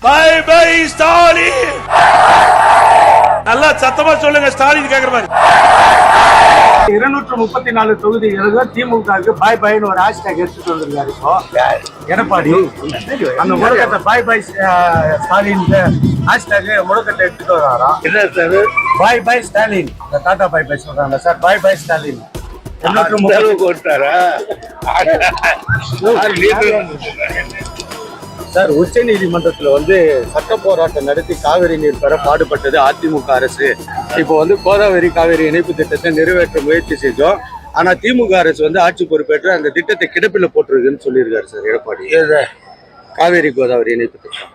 By by Stalin. நல்லா சத்தமா சொல்லுங்க, ஸ்டாலின் கேக்குற மாதிரி. 234 தொகுதிகளுக்கு திமுகவுக்கு பாய் பாய்னு ஒரு ஹேஷ்டேக் எடுத்துட்டு வந்திருக்காரு இப்போ எடப்பாடி. அந்த முழக்கத்தை பாய் பாய் ஸ்டாலின் ஹேஷ்டேக் முழக்கத்தை எடுத்துட்டு வராராம். என்ன சார் பாய் பாய் ஸ்டாலின், டாடா பாய் பாய் சொல்றாங்க சார். பாய் பாய் ஸ்டாலின் சார். உச்ச நீதிமன்றத்துல சட்ட போராட்டம் நடத்தி காவிரி நீர் பெற பாடுபட்டது அதிமுக அரசு. இப்போ கோதாவரி காவிரி இணைப்பு திட்டத்தை நிறைவேற்ற முயற்சி செஞ்சோம். ஆனா திமுக அரசு ஆட்சி பொறுப்பேற்று அந்த திட்டத்தை கிடப்பில போட்டிருக்குன்னு சொல்லியிருக்காரு சார் எடப்பாடி. காவேரி கோதாவரி இணைப்பு திட்டம்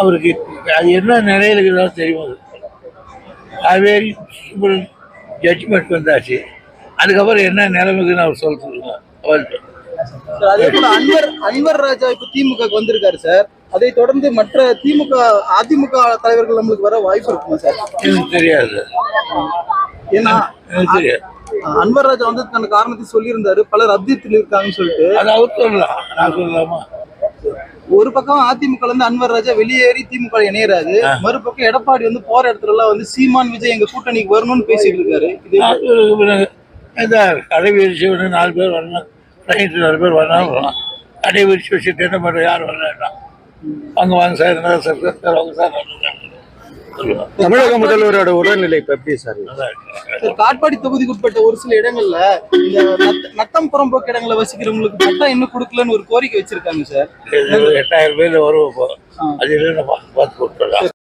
அவருக்கு அது என்ன நிலையில இருக்குதோ தெரியும். காவேரி ஜட்ஜ்மெண்ட் வந்தாச்சு, அதுக்கப்புறம் என்ன நிலைமைக்குன்னு அவர் சொல்லுங்க. அதே போல அன்வர் ராஜா இப்ப திமுக வந்திருக்காரு சார். அதை தொடர்ந்து மற்ற அதிமுக தலைவர்கள் நம்மளுக்கு வர வாய்ப்பு இருக்குமா சார்? எனக்கு தெரியாது. ஏன்னா எனக்கு தெரியாது. அன்வர் ராஜா வந்ததுக்கான காரணத்தை சொல்லியிருந்தாரு, பலர் அப்தத்தில் இருக்காங்கன்னு சொல்லிட்டு. அது அவர் சொல்லலாம், நான் சொல்லலாமா? ஒரு பக்கம் அதிமுக இருந்து அன்வர் ராஜா வெளியேறி திமுக இணையறாரு, மறுபக்கம் எடப்பாடி போற இடத்துல எல்லாம் சீமான் விஜய் எங்க கூட்டணிக்கு வரணும்னு பேசிட்டு இருக்காரு. கடைவீழ்ச்சி 4 பேர் வரணும், 4 பேர் வரலாம். கடைவீழ்ச்சி வச்சுட்டு என்ன பண்ற, யார் வரலாம்? அங்க வாங்க சார், அவங்க சார். தமிழக முதல்வரோட உடல்நிலை இப்ப எப்படி சார்? காட்பாடி தொகுதிக்கு உட்பட்ட ஒரு சில இடங்கள்ல இந்த நத்தம் புறம்போக்கு இடங்களை வசிக்கிறவங்களுக்கு பட்டா இன்னும் கொடுக்கலன்னு ஒரு கோரிக்கை வச்சிருக்காங்க சார். 8000 பேர் வருவோம், அது பார்த்து கொடுத்துடலாம்.